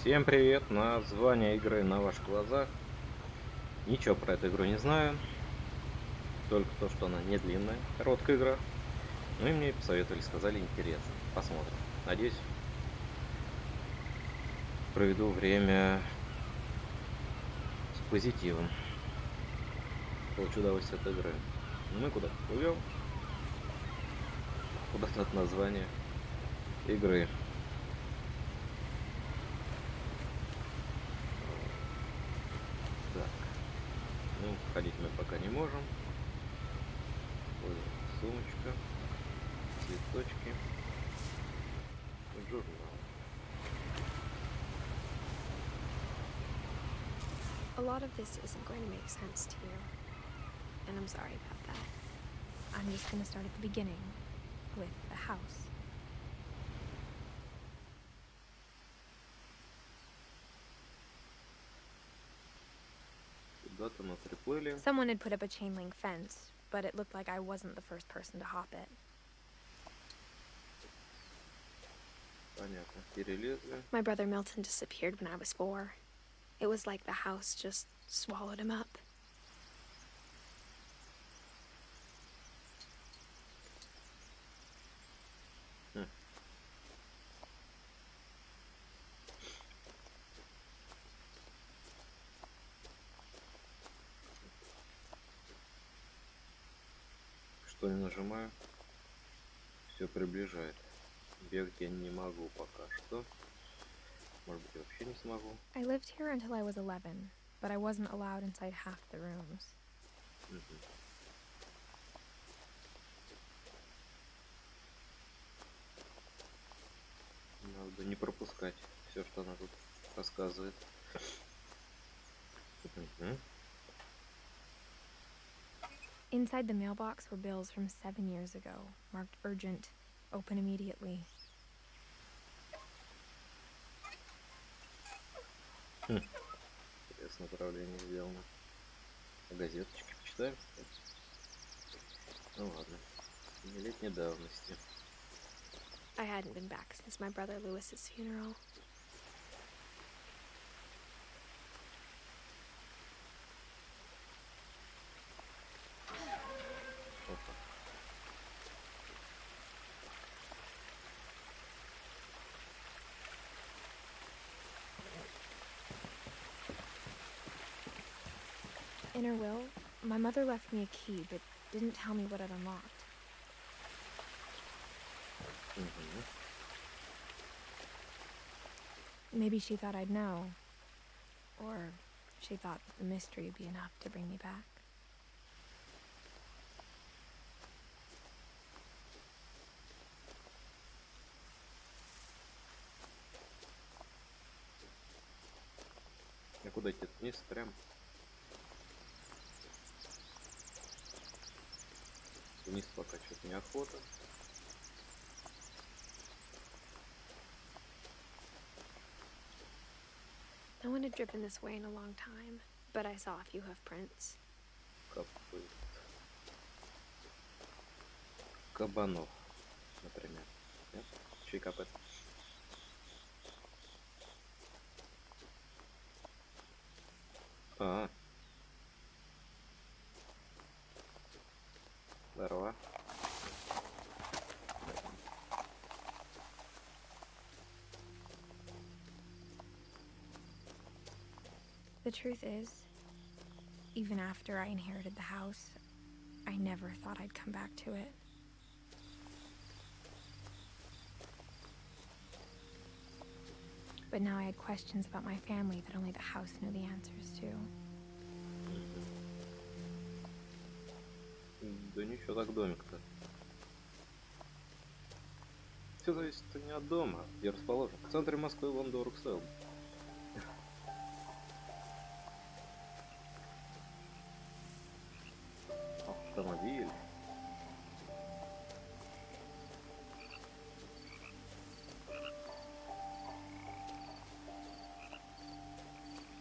Всем привет! Название игры на ваших глазах. Ничего про эту игру не знаю. Только то, что она не длинная, короткая игра. Ну и мне посоветовали, сказали, интересно. Посмотрим. Надеюсь, проведу время с позитивом. Получу удовольствие от игры. Мы куда-то плывем. Куда-то от названия игры. Так. Ну, ходить мы пока не можем. Вот сумочка, цветочки, журнал. A lot of this isn't going to make sense to you, and I'm sorry about that. I'm just going to start at the beginning, with the house. Куда-то мы приплыли. Someone had put up a chain link fence, but it looked like I wasn't the first person to hop it. Понятно, перелезли. My brother Milton disappeared when I was 4. It was like the house just swallowed him up. Что не нажимаю, все приближает. Бегать я не могу пока что. Может быть, я вообще не смогу. I lived here until I was 11, but I wasn't allowed inside half the rooms. Надо не пропускать все, что она тут рассказывает. Inside the mailbox were bills from 7 years ago, marked urgent, open immediately. Интересное направление сделано. Газеточки почитаем, кстати. Ну ладно. 7-летней давности. I hadn't been back since my brother Lewis's funeral. In her will, my mother left me a key, but didn't tell me what it unlocked. Maybe she thought I'd know. Or she thought that the mystery would be enough to bring me back. А куда идти? Вниз прям. Вниз пока что-то неохота. No one had driven this way in a long time, but I saw a few hoof prints. Копыт. Кабанов, например. Нет? Чей копыт? А. Здорово. The truth is, even after I inherited the house, I never thought I'd come back to it. But now I had questions about my family that only the house knew the answers to. Да ничего так домик-то. Все зависит не от дома, где расположен. В центре Москвы вон дорог стоил. Автомобиль.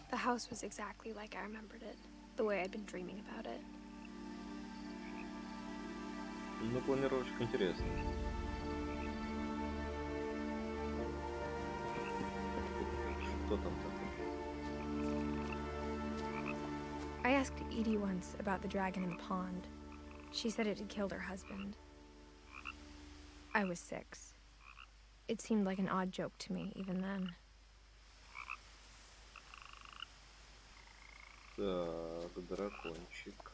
The house was exactly like I remembered it, the way I'd been dreaming about it. Ну, планировочка интересная. Что там такое? I asked Edie once about the dragon in the pond. She said it had killed her husband. I was 6. It seemed like an odd joke to me even then. Так, дракончик.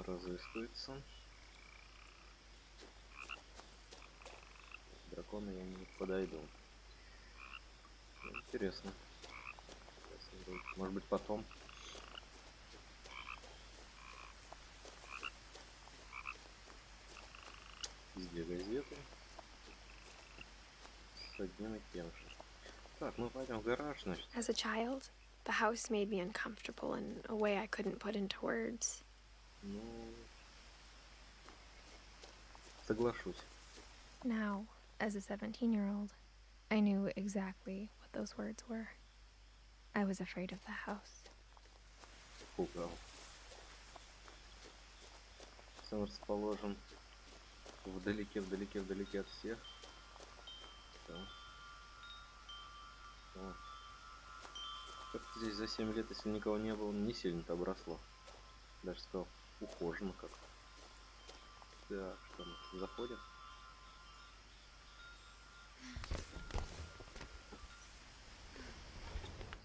Разыскивается. Дракона я не подойду. Интересно. Может быть потом. С 2 газеты. С одним и тем же. Так, мы пойдем в гараж, значит. As a child, the house made me uncomfortable in a way I couldn't put into words. Ну, соглашусь. Now, as a 17-year-old, I knew exactly what those words were. I was afraid of the house. Пугал. Сам расположен вдалеке от всех. Да. О. Как-то здесь за 7 лет, если никого не было, не сильно-то обросло. Даже сказал, ухожено как-то. Так, что мы заходим?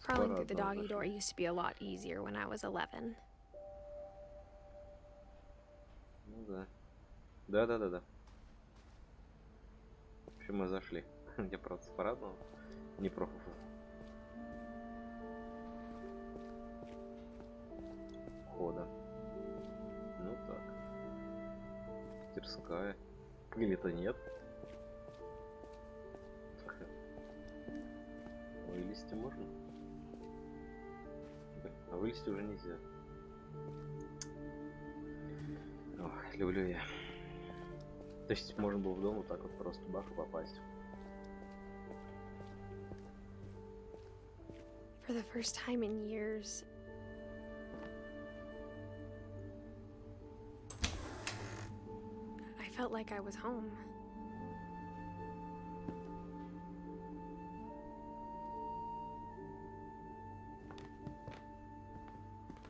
Crawling through the doggy door used to be a lot easier when I was 11. Ну да. Да. В общем, мы зашли. Я, правда, с парадного не пробовал. Хода. Ну так. Мастерская. Или-то нет. Вылезти можно? А вылезти уже нельзя. Ох, люблю я. То есть можно было в дом вот так вот просто бах и попасть. For the first time in years, I felt like I was home.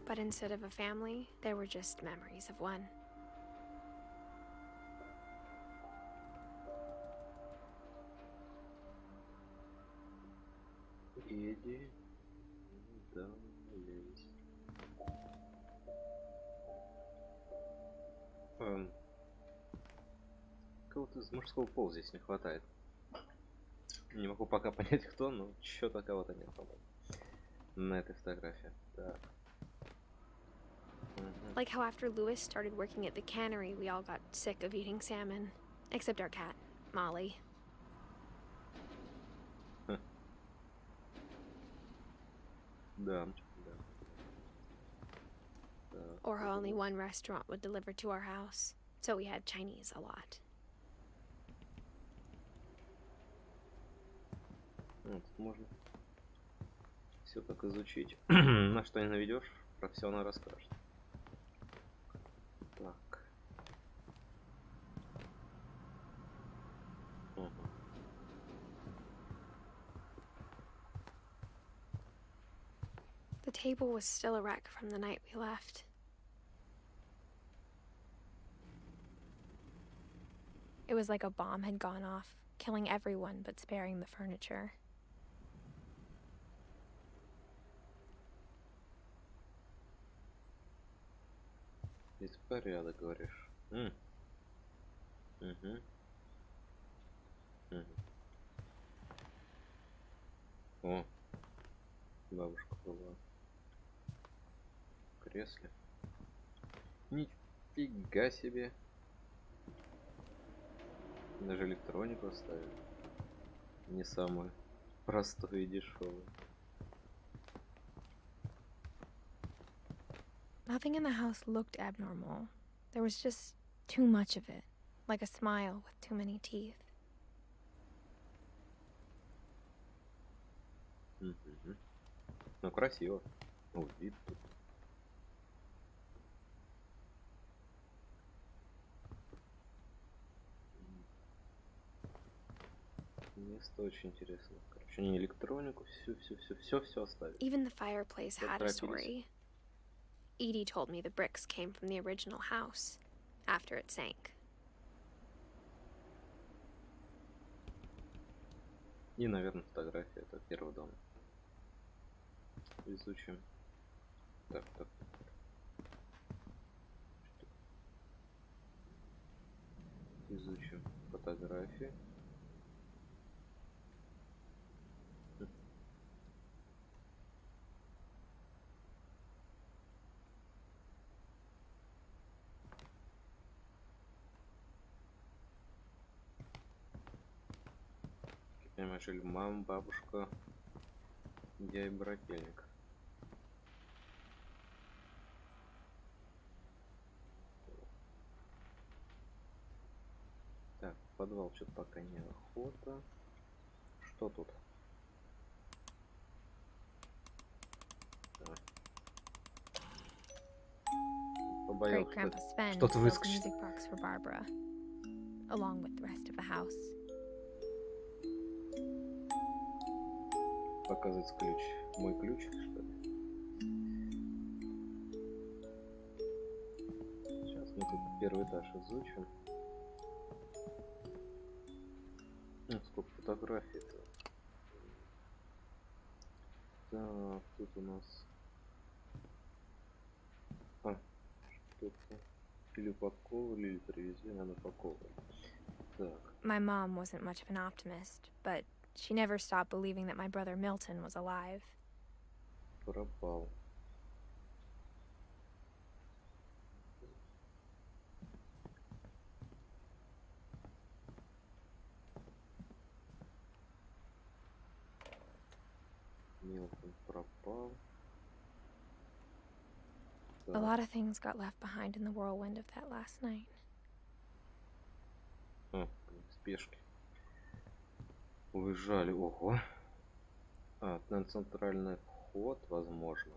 But instead of a family, there were just memories of one. Иди, да, лезь. Кого-то из мужского пола здесь не хватает. Не могу пока понять кто, но что-то кого-то нет, по-моему, на этой фотографии. Так. Like how after Lewis started working at the cannery, we all got sick of eating salmon. Except our cat, Molly. Да. Or how only one restaurant would deliver to our house. So we had Chinese a lot. Вот, тут можно все так изучить. На что не наведешь, про все она расскажет. Так. Угу. The table was still a wreck from the night we left. It was like a bomb had gone off, killing everyone but sparing the furniture. Беспорядок, говоришь. Угу. О, бабушка была в кресле. Нифига себе. Даже электронику оставили. Не самую простую и дешевую. Nothing in the house looked abnormal. There was just too much of it, like a smile with too many teeth. Ну, красиво. Ну, вид тут. Место очень интересно. Короче, они электронику, все оставили. Even the fireplace had a Поторопились. story. Edie told me the bricks came from the original house after it sank. И, наверное, фотография. Это первый дом. Изучим. Так. Изучим фотографии. Как я понимаю, жили мама, бабушка, я и брательник. Так, в подвал что-то пока не охота. Что тут? Great Побоялся, Grandpa Sven что-то built a выскочит. music box for Barbara, along with the rest of the house. Показывается ключ. Мой ключ, что ли? Сейчас мы тут первый этаж изучим. Сколько фотографий-то. Так, тут у нас... что-то... Или упаковывали, или привезли, надо упаковывать. Так. My mom wasn't much of an optimist, but she never stopped believing that my brother Milton was alive. Пропал. Милтон пропал. A lot of things got left behind in the whirlwind of that last night. Спешки. Уезжали. Ого. На центральный вход, возможно.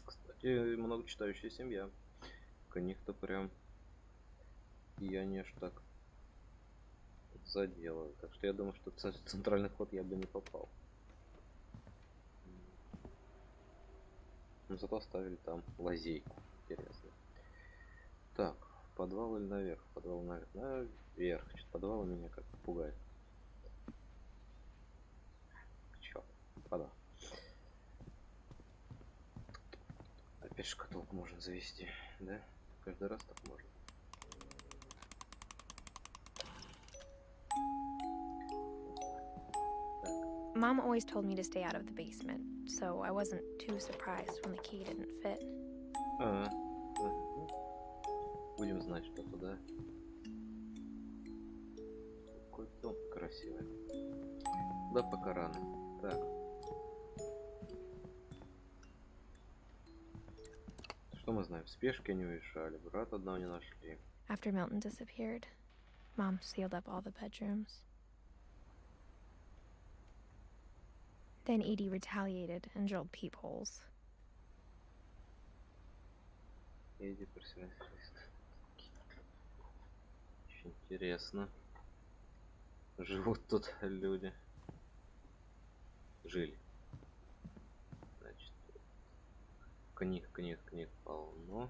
Кстати, многочитающая семья. У них-то прям я не аж так заделаю. Так что я думаю, что центральный вход я бы не попал. Но зато оставили там лазейку. Интересно. Так, в подвал или наверх? Подвал наверх. Наверх. Что-то подвал меня как пугает. Чё? Подвал. Опять шкатулку можно завести, да? Каждый раз так можно. Mom always told me to stay out of the basement, so I wasn't too surprised when the key didn't fit. Будем знать, что туда. Какой дом красивый. Да, пока рано. Так. Что мы знаем? В спешке не уезжали, брата одного не нашли. After Milton disappeared, Mom sealed up all the bedrooms. Then Edie retaliated and drilled peepholes. Эдди очень интересно. Живут тут люди. Жили. Значит, книг полно.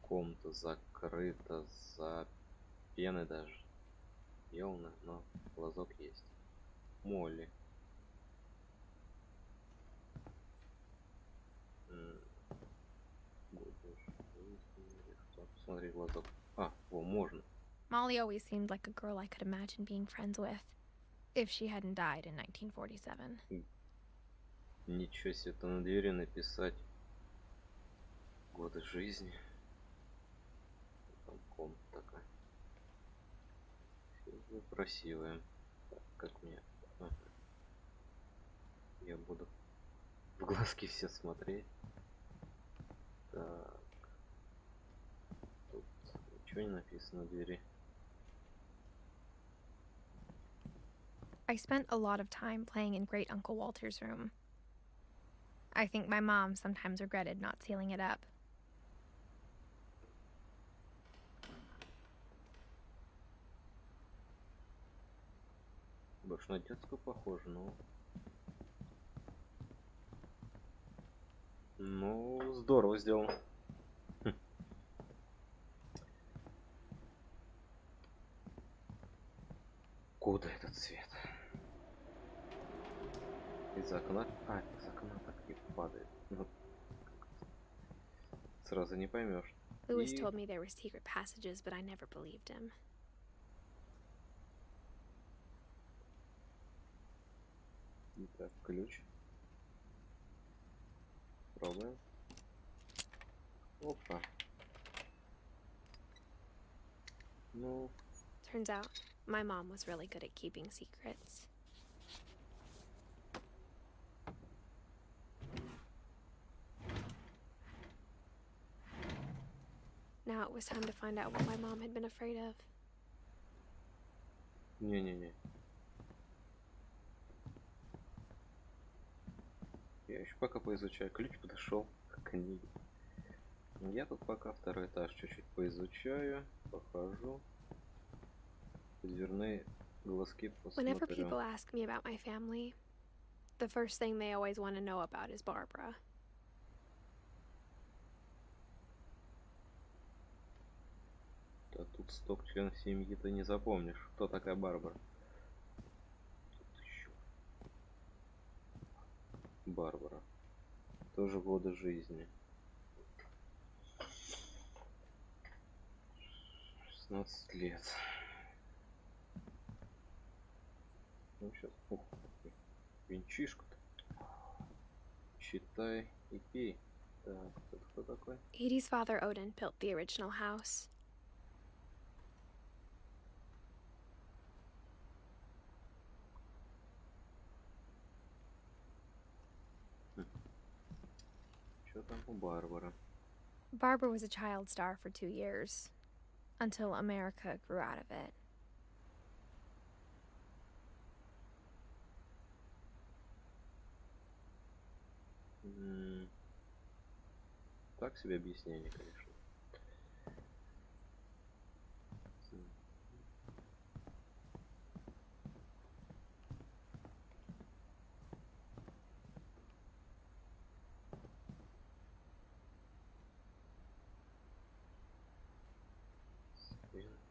Комната закрыта за пеной даже. Елно, но глазок есть. Молли. Посмотри глазок. Можно. Molly always seemed like a girl I could imagine being friends with, if she hadn't died in 1947. Ничего себе, это на двери написать годы жизни. Там комната такая. Красивая. Так, как мне... Я буду в глазки все смотреть. Так. Тут ничего не написано на двери. I spent a lot of time playing in Great Uncle Walter's room. I think my mom sometimes regretted not sealing it up. больше на детскую похоже, но... Ну, здорово сделано. Хм. Куда этот цвет? Из окна? А, из окна так и падает. Ну, сразу не поймешь. Lewis И... told me there were secret passages, but I never believed him. Итак, ключ. Пробуем. Опа. Ну, Turns out, my mom was really good at keeping secrets. Now it was time to find out what my mom had been afraid of. не-не-не. Я еще пока поизучаю. Ключ подошел к книге. Я тут пока второй этаж чуть-чуть поизучаю. Похожу. Дверные глазки Whenever посмотрю. people ask me about my family, the first thing they always want to know about is Barbara. Да тут столько членов семьи ты не запомнишь. Кто такая Барбара? Тут еще. Барбара. Тоже годы жизни. 16 лет. Ну сейчас. Ух, винчишка-то. Читай и пей. Так, это кто такой? Edie's father, Odin, built the original house. Что там у Барбары? Barbara was a child star for 2 years, until America grew out of it. Так себе объяснение, конечно.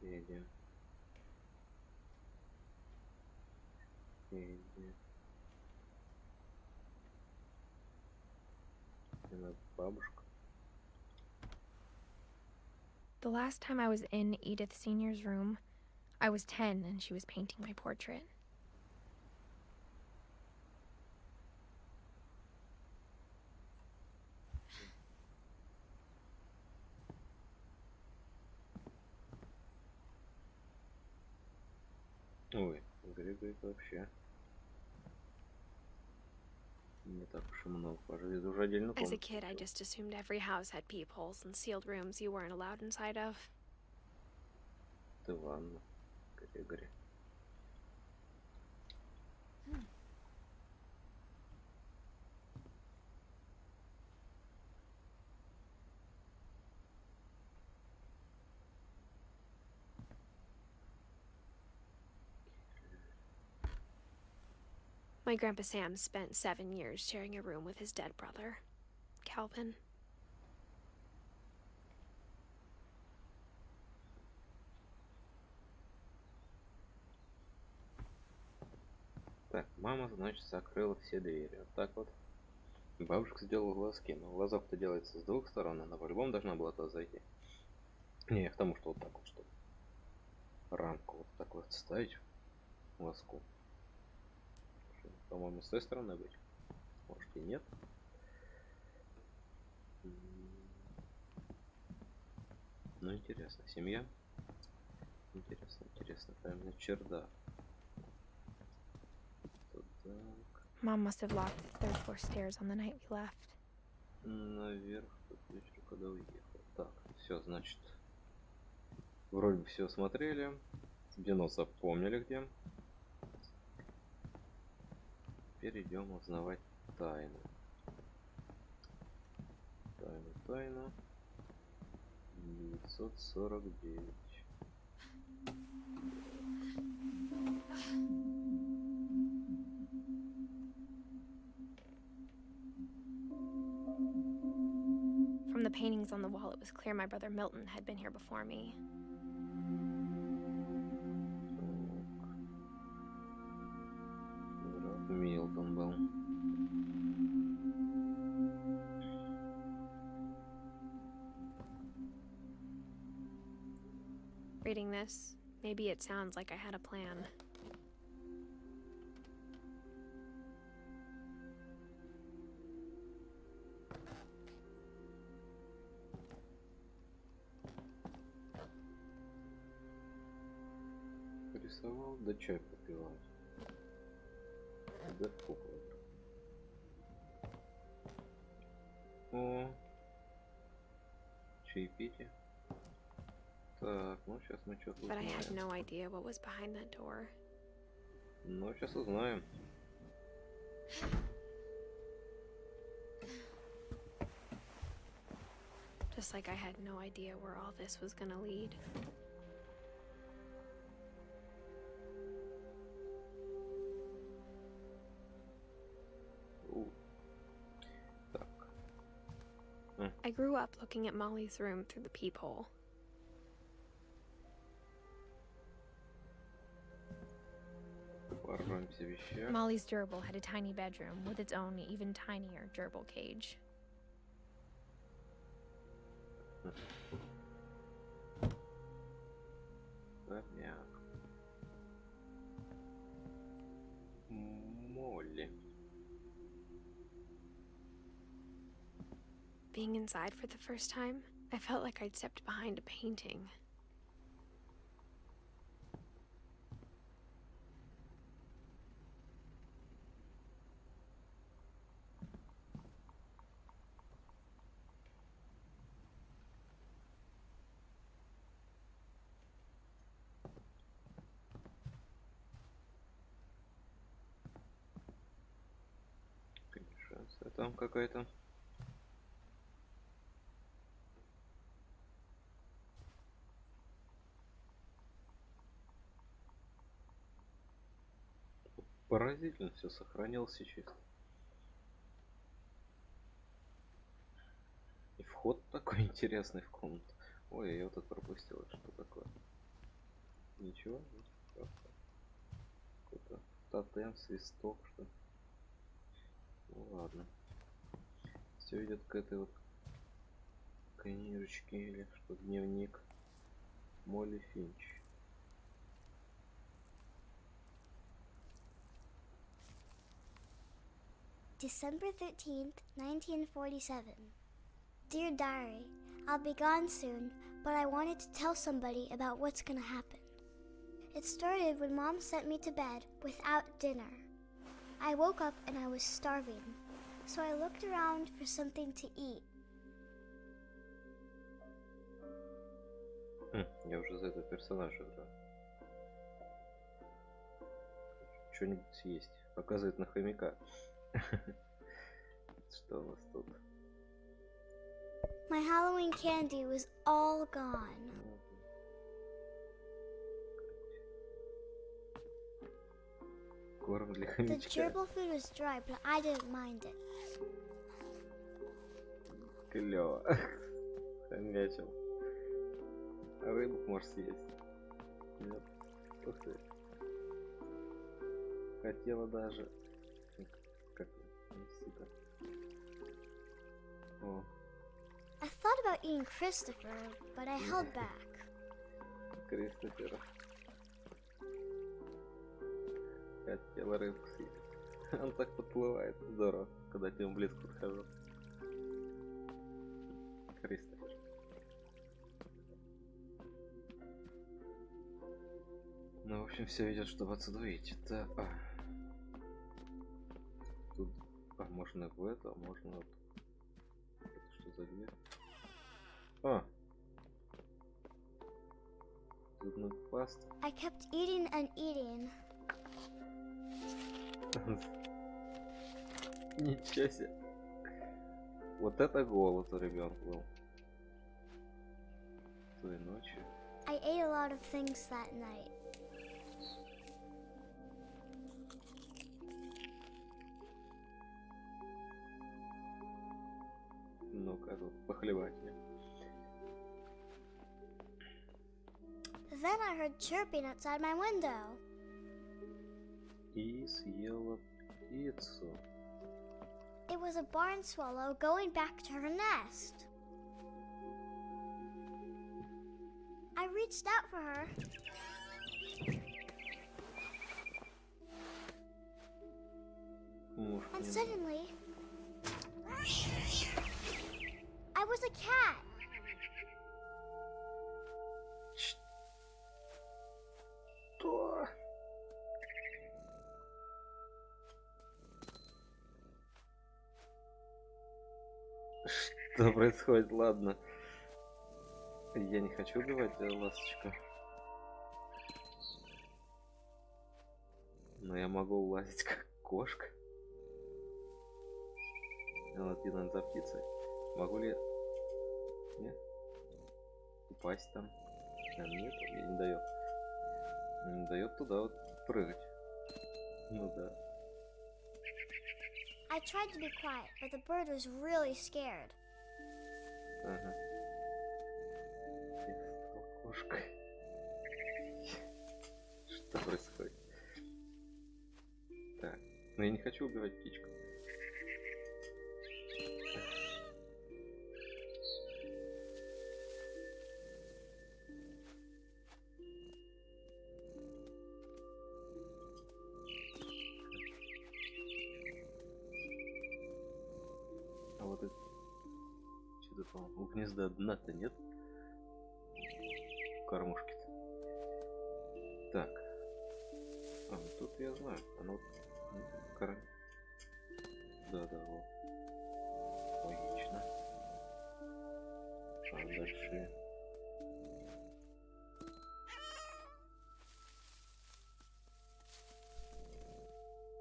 Эдди. Эдди. Она бабушка. The last time I was in Edith Sr.'s room, I was 10 and she was painting my portrait. Ой, Григорий вообще не так уж и много. Пожалуй, уже отдельно As a комнату. kid, I just assumed every house had peepholes and sealed rooms you weren't allowed inside of. Ты ванна, Григорий. My Grandpa Sam spent 7 years sharing a room with his dead brother, Calvin. Так, мама, значит, закрыла все двери. Вот так вот. Бабушка сделала глазки. Но глазок-то делается с двух сторон. Она по-любому должна была туда зайти. Не, к тому, что вот так вот, чтобы рамку вот так вот ставить глазку. По-моему, с той стороны быть. Может и нет. Ну, интересно. Семья. Интересно, интересно. Прям на чердак. Так. Mom must have locked the third floor stairs on the night we left. Наверх тот вечер, когда уехал. Так, все, значит. Вроде бы все смотрели. Дено запомнили где. Теперь идем узнавать тайну. Тайну. 949. paintings on the wall, it was clear my brother Milton had been here before me. Милтон был. Reading this, maybe it sounds like I had a plan. Рисовал, да чай попивал. Да кукла. О, чаепитие. Так, ну сейчас мы что-то But I узнаем. had no idea what was behind that door. Ну, сейчас узнаем. Just like I had no idea where all this was gonna lead. Так. I grew up looking at Molly's room through the peephole. Порвемся вещах. Molly's gerbil had a tiny bedroom with its own even tinier gerbil cage. Хомяк. Молли. Being inside for the first time, I felt like I'd stepped behind a painting. Конечно, там какая-то. Поразительно все сохранилось сейчас. И вход такой интересный в комнату. Ой, я вот это пропустил. Что такое? Ничего? Какой-то тотем, свисток, что ли? Ну ладно. Все идет к этой вот книжечке или что, дневник Молли Финч. December 13th, 1947. Dear Diary, I'll be gone soon, but I wanted to tell somebody about what's gonna happen. It started when Mom sent me to bed without dinner. I woke up and I was starving, so I looked around for something to eat. Я уже за этого персонажа играю. Что-нибудь съесть. Показывает на хомяка. Что у нас тут? My Halloween candy was all gone. Корм для The хомячка. gerbil food was dry, but I didn't mind it. Клево. Хомячил. Рыбок можешь съесть. Нет. Ух ты. Хотела даже. Как нести-то? О, I thought about eating Christopher, but I held back. Кристофер. Хотела рыбку съесть. Он так подплывает. Здорово, когда к нему близко подхожу. Кристофер. Ну, в общем, все идет, чтобы отсюда выйти. Это... Тут... можно в это, а можно вот... Это что за дверь? Зубной паст. I kept eating and eating. Ничего себе. Вот это голод у ребенка был. Той ночью. I ate a lot of things that night. Ну, ну-ка, тут похлевать мне. Then I heard chirping outside my window. И съела птицу. It was a barn swallow going back to her nest. I reached out for her. And suddenly, I was a cat. Что? Что происходит? Ладно. Я не хочу убивать ласточку. Но я могу улазить как кошка. Надо идти, наверное, за птицей. Могу ли... Нет? Упасть там? Нет, он мне не дает. Не дает туда вот прыгать. Ну да. I tried to be quiet, but the bird was really scared. Ага. Я стал кошкой. Что происходит? Так. Но я не хочу убивать птичку. А вот это... Что-то там у гнезда дна-то нет? Кормушки-то. Так. А, ну тут я знаю. Оно... Да, вот. Логично. А дальше...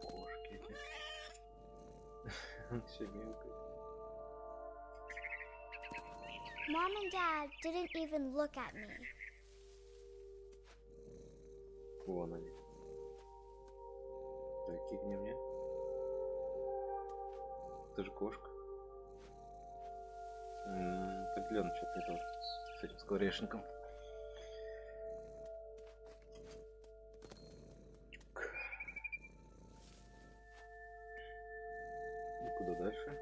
Кошки эти. Все мелкое. Mom and Dad didn't even look at me. Вон они. Так, кикни мне. Ты же кошка. Определенно что-то не то с этим скворечником. И куда дальше?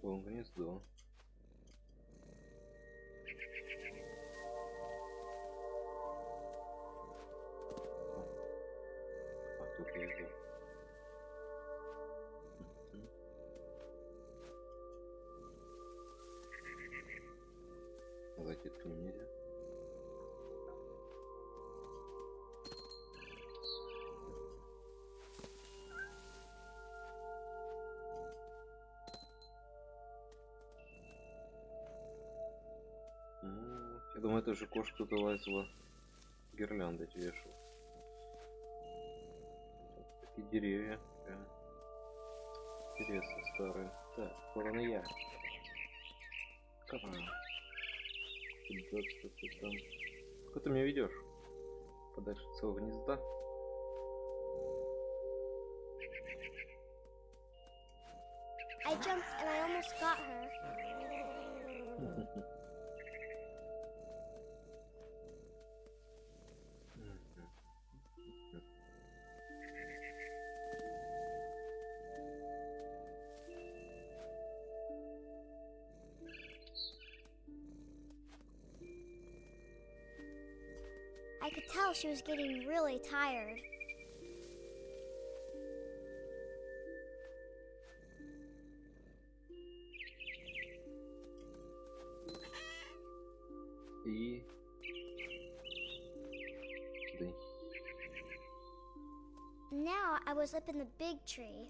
Вон гнездо. А тут гнездо. Зайти к ним нельзя. Я думаю, это же кошка тут лазила, гирлянды вешала. Такие деревья, прям интересно, старые. Так, ворона я. Куда ты там? Куда ты меня ведешь? Подальше от своего гнезда. I jumped and I almost got her. I could tell she was getting really tired. И... Now I was up in the big tree.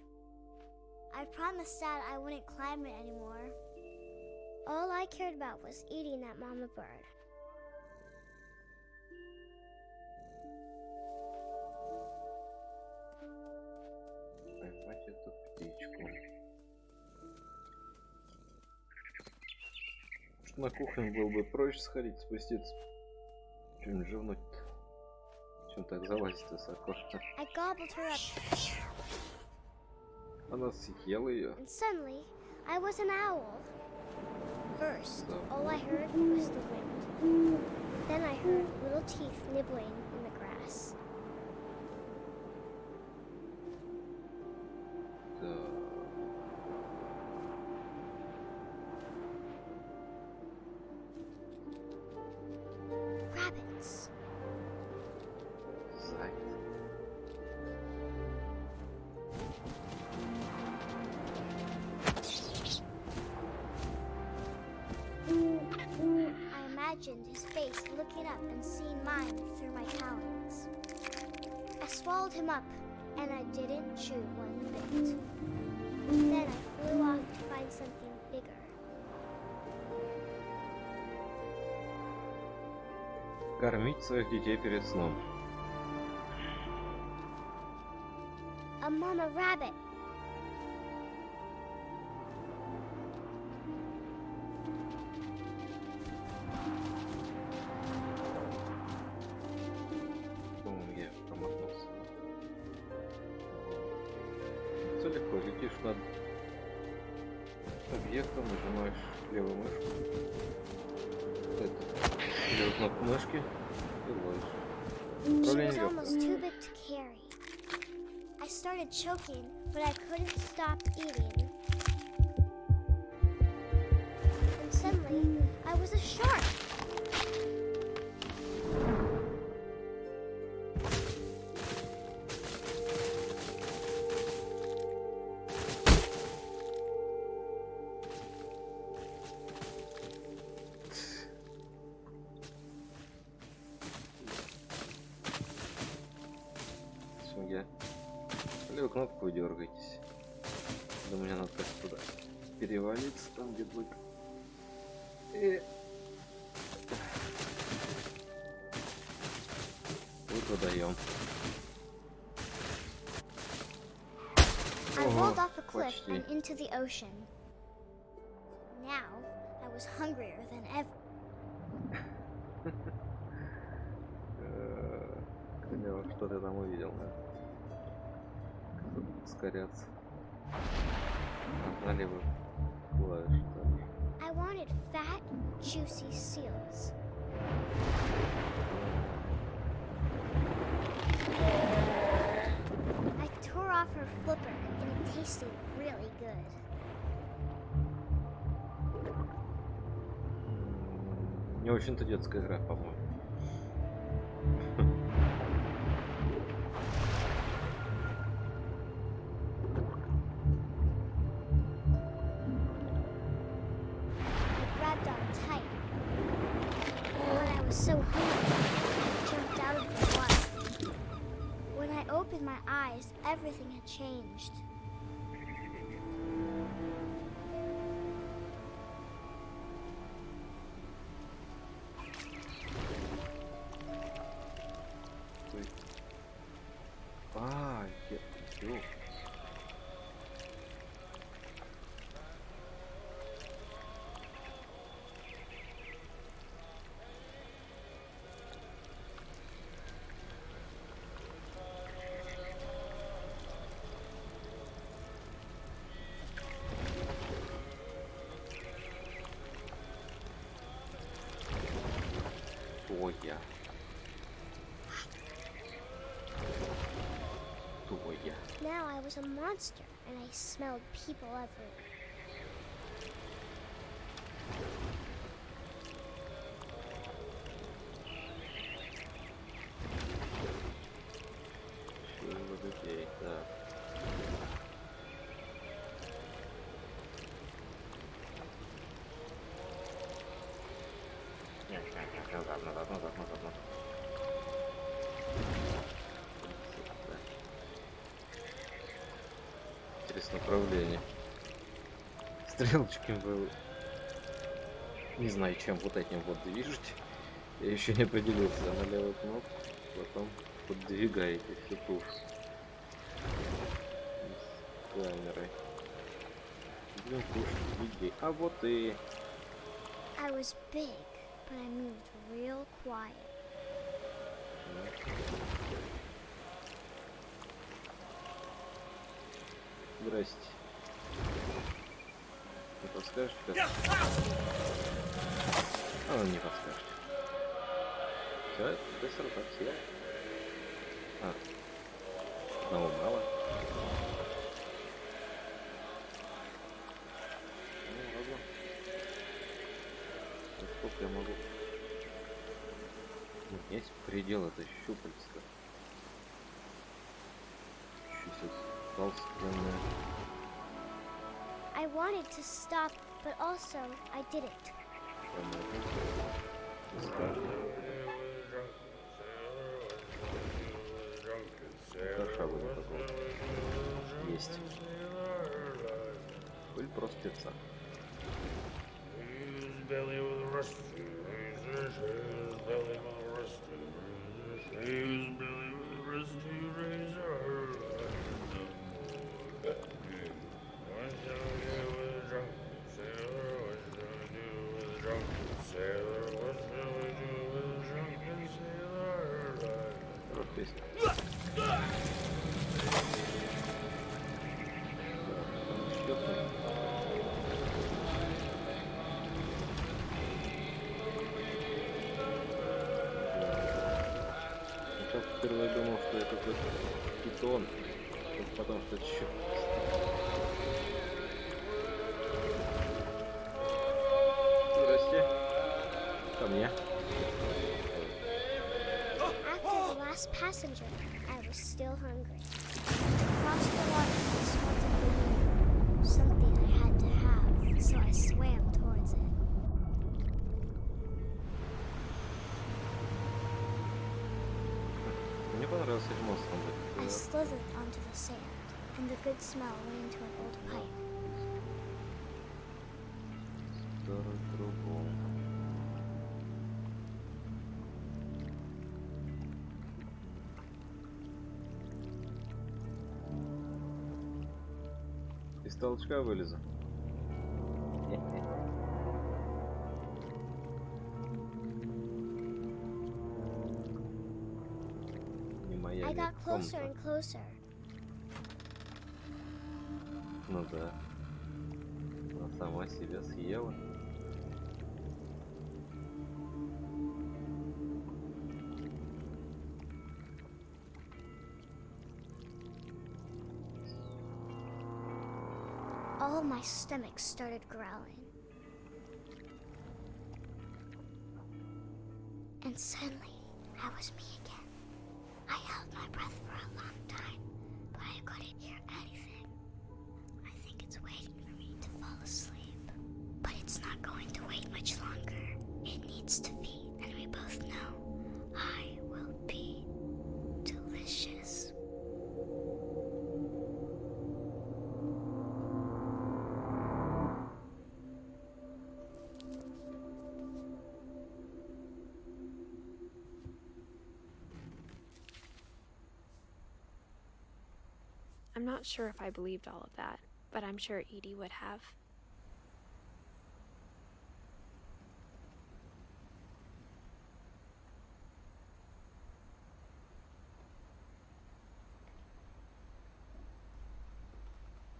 I promised Dad I wouldn't climb it anymore. All I cared about was eating that mama bird. Поймать эту птичку. Что на кухню было бы проще сходить, спуститься. Чем живнуть-то? Чем так залазить высоко? I gobbled her up. Она съела ее. And suddenly, I was an owl. First, Да. all I heard was the wind. Then I heard little teeth nibbling in the grass. Да. Rabbits. Заяц. I imagined his face looking up and seeing mine through my talons. I swallowed him up, and I didn't chew one bit. Then I flew off to find something bigger. Кормить своих детей перед сном. A mama rabbit. По-моему, я промахнулся. Все легко, летишь над объектом, нажимаешь левую мышку. Левую кнопку мышки и ловишь. She was Управление almost легкое. too big to carry. I started choking, but I couldn't stop eating. And suddenly, I was a shark. Семья. Левую кнопку и дергайтесь. Думаю, мне надо как-то туда перевалиться, там где будет. И... выпадаем. I Ого, rolled off a cliff почти. and into the ocean. Now, I was hungrier than ever. Клево, что ты там увидел, да? Как-то ускоряться. На левую клавишу тоже. I wanted fat, juicy seals. I tore off her flipper, and it tasted really good. Не очень-то детская игра, по-моему. I grabbed on tight. But I was so hungry, I jumped out of the water. When I opened my eyes, everything had changed. Ёп. Кто я? Кто я? Now I was a monster, and I smelled people everywhere. Сила людей, да. Нет, назад. Интересное направление. Стрелочки вы... Не знаю, чем вот этим вот движете. Я еще не определился. На левую кнопку, потом подвигаете всю тушу. С камерой. Блин, кушать людей. А вот и... I was big, but I moved real quiet. Здрасте. Не подскажешь, как? А, он не подскажет. Все, быстро так все. А, одного мало. Ну ладно. Сколько я могу? Есть предел этой щупальца. Еще толстенная. I wanted to stop, but also I didn't. Шагу никакого. Есть. Пыль просто певца. Песня. Сначала впервые думал, что это какой-то питон, потом что это еще. Здрасте. Ко мне. After the last passenger, I was still hungry. Across the water, I spotted the moon, something I had to have, so I swam towards it. Мне понравился этим монстром. I slithered onto the sand, and the good smell went into an old pipe. Старый трубом. Из толчка вылезу. Не моя I got closer комната. and closer. Ну да. Она сама себя съела. All my stomach started growling. And suddenly, I was me again. I held my breath for a long time, but I couldn't hear anything. I think it's waiting for me to fall asleep. But it's not going to wait much longer. It needs to feed, and we both know I will be delicious. I'm not sure if I believed all of that, but I'm sure Edie would have.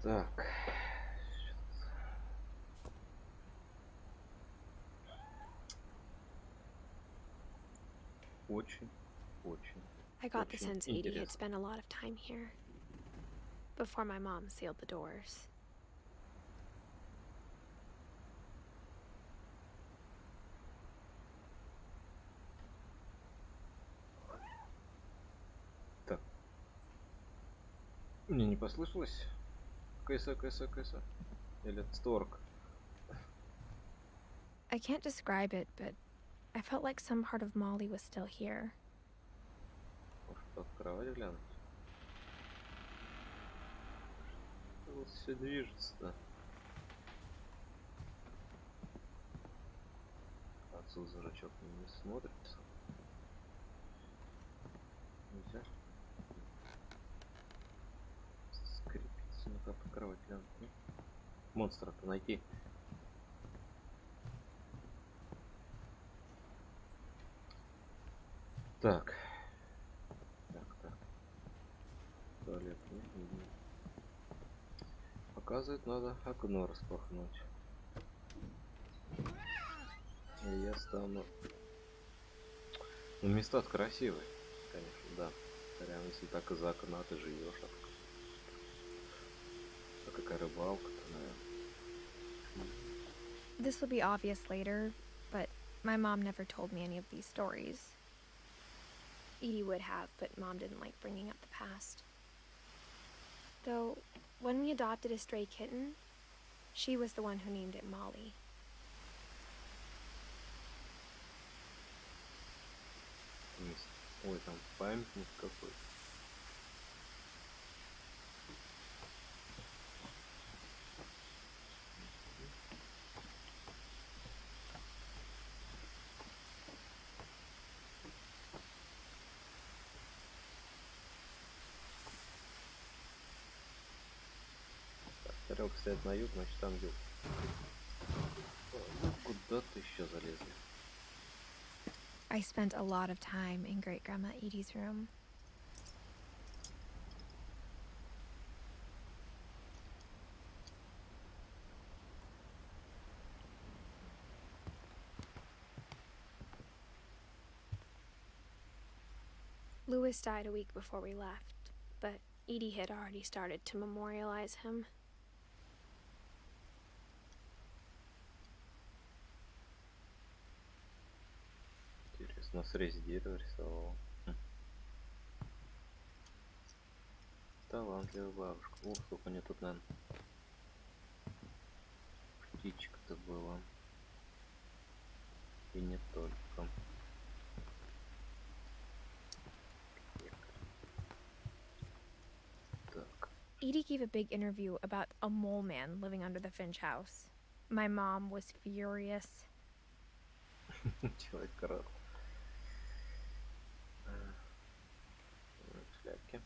Так. Очень. I got the Очень sense Edie had интересно. spent a lot of time here before my mom sealed the doors. Так. Мне не послышалось? Кайса. Или это створк? I can't describe it, but I felt like some part of Molly was still here. Может, под кровать глянуть? Вот все движется-то. Отсюда зрачок не смотрится. Нельзя. Скрипится, ну-ка под кровать глянуть. Монстра-то найти. Так. Туалет. Оказывается, надо окно распахнуть. И я стану... Ну, места-то красивые, конечно, да. Прям если так из окна ты живешь. А какая рыбалка-то, наверное. This will be obvious later, but my mom never told me any of these stories. Edie would have, but Mom didn't like bringing up the past. Though, when we adopted a stray kitten, she was the one who named it Molly. Ой, там памятник какой-то. Тарелка стоит на юг, значит там юг. Ну, куда-то еще залезли. I spent a lot of time in Great-Grandma Edie's room. Louis died a week before we left, but Edie had already started to memorialize him. Интересно, в срезе дерева рисовал. Талантливая бабушка. Ух, сколько у нее тут, наверное, птичек-то было. И не только. Так. Edie gave a big interview about a mole man living under the Finch house. My mom was furious. Человек-крот. Шляпки.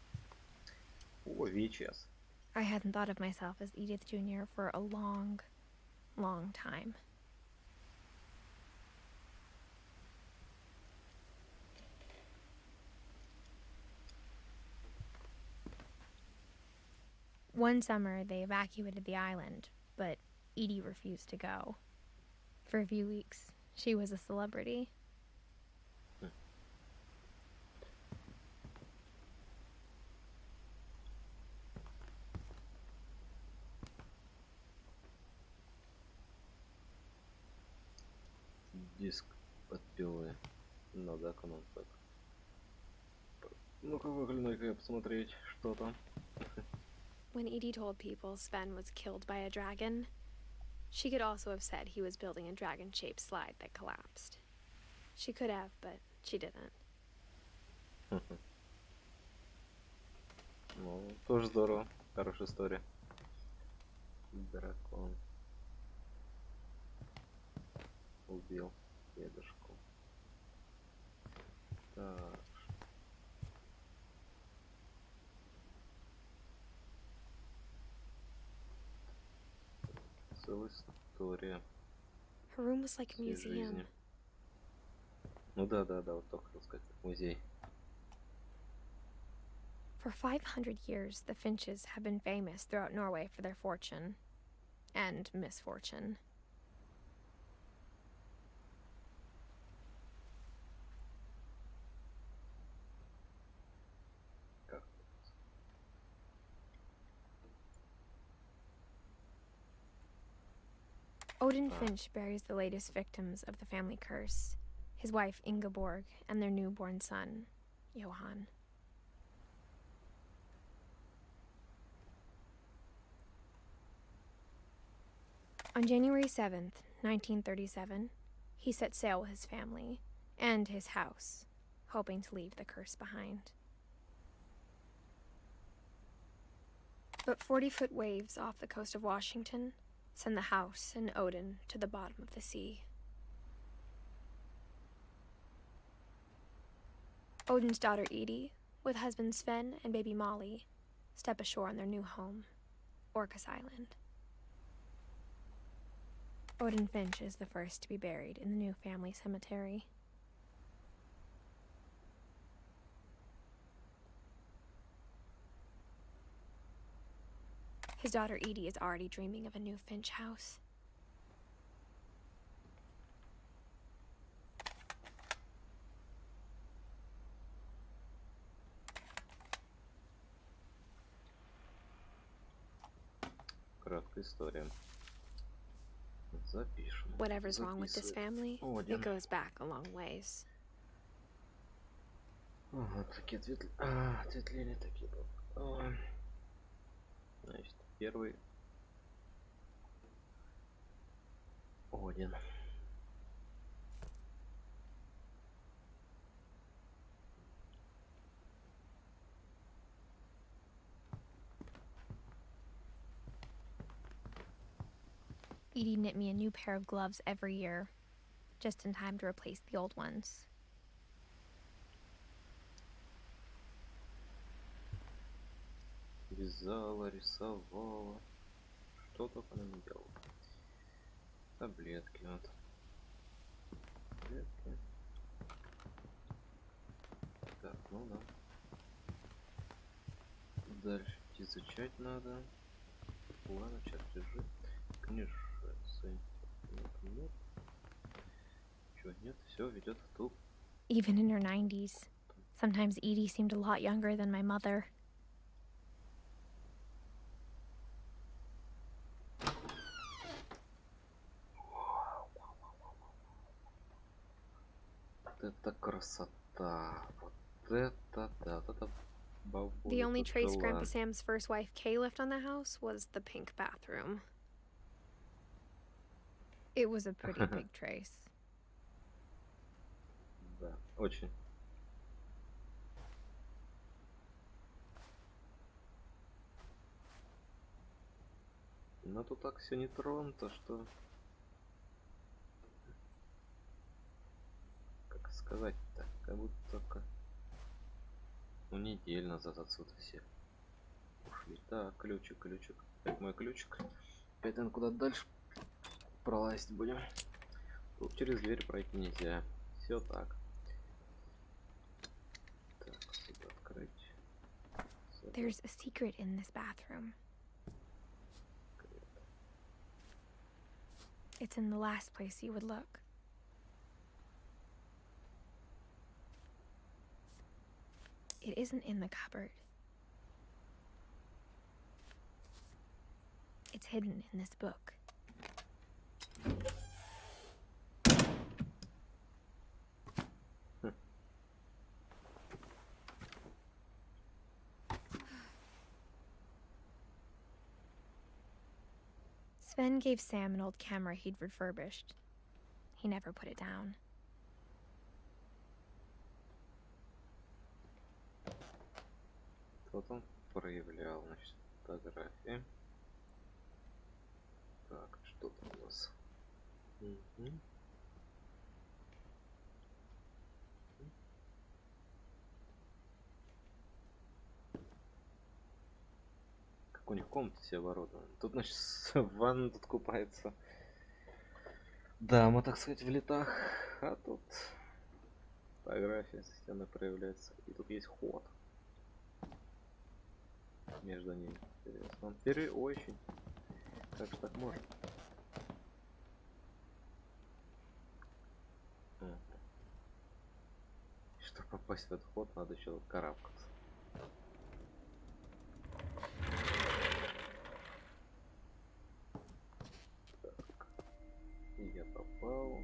О, VHS. I hadn't thought of myself as Edith Jr. for a long, long time. One summer, they evacuated the island, but Edie refused to go. For a few weeks, she was a celebrity. Диск от пилы. Над окном так. Ну-ка выгляну-ка посмотреть, что там. When Edie told people Sven was killed by a dragon, she could also have said he was building a dragon-shaped slide that collapsed. She could have, but she didn't. Ну, тоже здорово. Хорошая история. Дракон убил дедушку. Так. Целая история. Her room was like a Всей museum. жизни. Ну да, вот только хотел сказать, как музей. For 500 years, the Finches have been famous throughout Norway for their fortune and misfortune. Как? Odin Finch buries the latest victims of the family curse, his wife Ingeborg and their newborn son, Johan. On January 7th, 1937, he set sail with his family and his house, hoping to leave the curse behind. But 40-foot waves off the coast of Washington send the house and Odin to the bottom of the sea. Odin's daughter Edie, with husband Sven and baby Molly, step ashore on their new home, Orcas Island. Odin Finch is the first to be buried in the new family cemetery. His daughter Edie is already dreaming of a new Finch house. Краткая история. Запишем. Whatever's wrong with this family, Один. it goes back a long ways. Ага, такие ответвления такие. Значит, первый. Один. Edie knit me a new pair of gloves every year, just in time to replace the old ones. Вязала, рисовала. Что только она не делала. Таблетки вот. Таблетки. Так, ну да. Дальше изучать надо. Планы, чертежи. Книжицы. Нет. Чего нет? Все ведет в туп. Even in her 90s, sometimes Edie seemed a lot younger than my mother. Вот это красота. Вот это, да, вот это бабуля. The only тут trace жила. Grandpa Sam's first wife Kay left on the house was the pink bathroom. It was a pretty big trace. Да, очень. Но тут так все не тронуто, что... Как сказать-то? Как будто только... Ну, неделю назад отсюда все ушли. Так, ключик. Опять мой ключик. Опять он куда-то дальше пролазить будем. Тут через дверь пройти нельзя. Все так. Так, сюда открыть. Сюда. There's a secret in this bathroom. It's in the last place you would look. It isn't in the cupboard. It's hidden in this book. Sven gave Sam an old camera he'd refurbished. He never put it down. Вот он проявлял, значит, фотографии. Так, что там у нас? Угу. Как у них комната все оборудована. Тут, значит, ванна тут купается. Дама, так сказать, в летах. А тут фотография со стены проявляется. И тут есть ход. Между ними. Интересно. Очень. Как же так можно? Чтобы попасть в этот ход, надо еще карабкаться. Так. И я попал.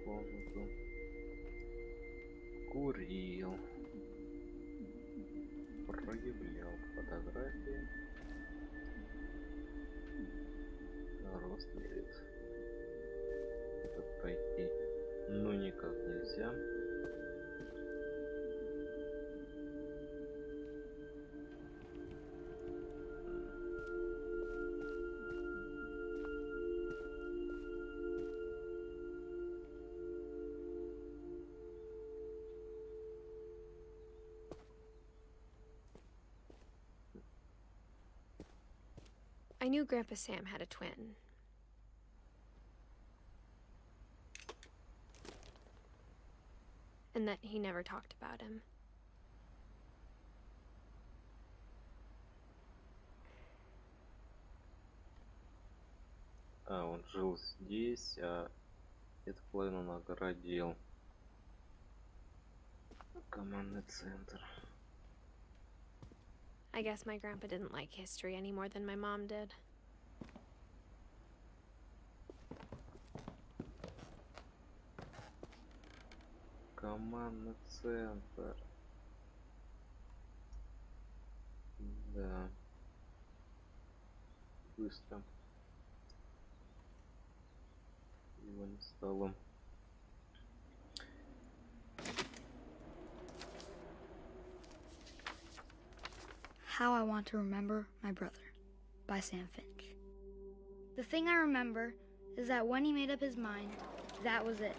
Комнату. Курил. Проявлял фотографии. Рост мерит. Это пройти ну никак нельзя. I knew Grandpa Sam had a twin. and that he never talked about him. А, он жил здесь, а эту половину наградил. Командный центр. I guess my grandpa didn't like history any more than my mom did. Командный центр. Да. Быстро. Его не стало. How I Want to Remember My Brother by Sam Finch. The thing I remember is that when he made up his mind, that was it.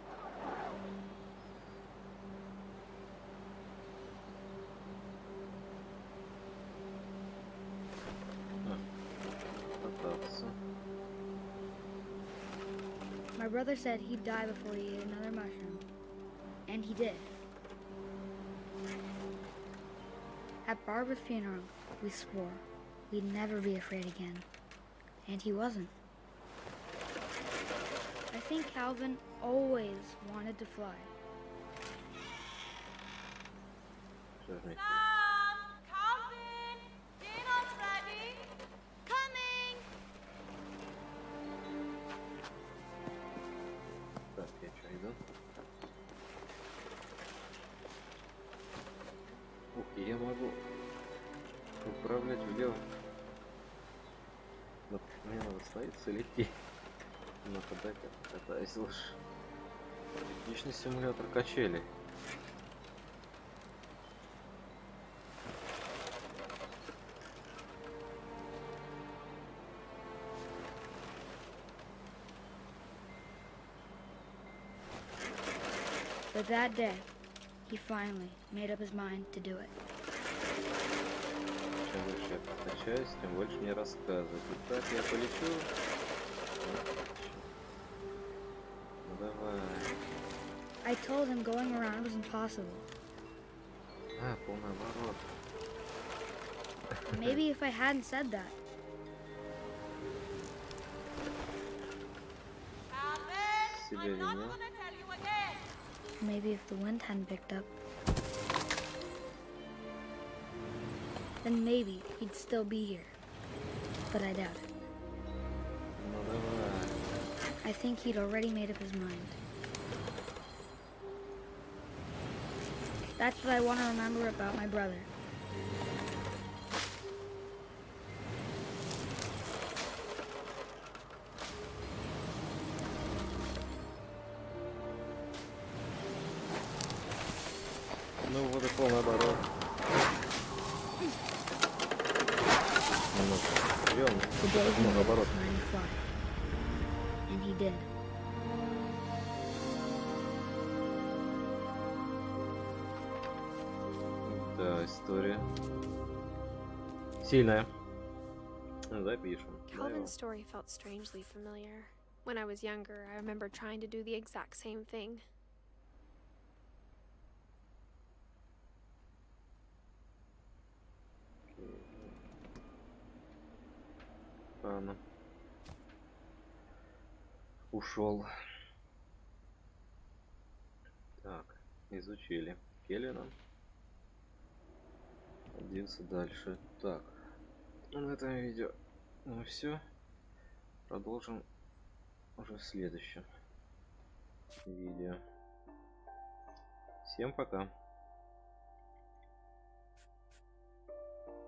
My brother said he'd die before he ate another mushroom. And he did. At Barbara's funeral, we swore we'd never be afraid again. And he wasn't. I think Calvin always wanted to fly. Calvin, dinner's ready. Coming! Так, я что, иду? Ух, я могу управлять влево. Но мне надо остановиться или идти. Нападать, я катаюсь лучше. Отличный симулятор качелей. But that day, he finally made up his mind to do it. Чем больше я качаюсь, тем больше мне рассказывают. Итак, я полечу. Ну давай. I told him going around was impossible. А, полный оборот. Maybe if I hadn't said that. Себя винил. Maybe if the wind hadn't picked up. Then maybe he'd still be here. But I doubt it. Ну давай. I think he'd already made up his mind. That's what I want to remember about my brother. Ну вот и полный оборот. Немного. Today he Много made up оборот. his mind to fly. And he did. Да, история. Сильная. Запишем. Calvin's story felt strangely familiar. When I was younger, I remember trying to do the exact same thing. Ладно. Ушел. Так, изучили Келлина. Двигаться дальше. Так, на этом видео ну все. Продолжим уже в следующем видео. Всем пока.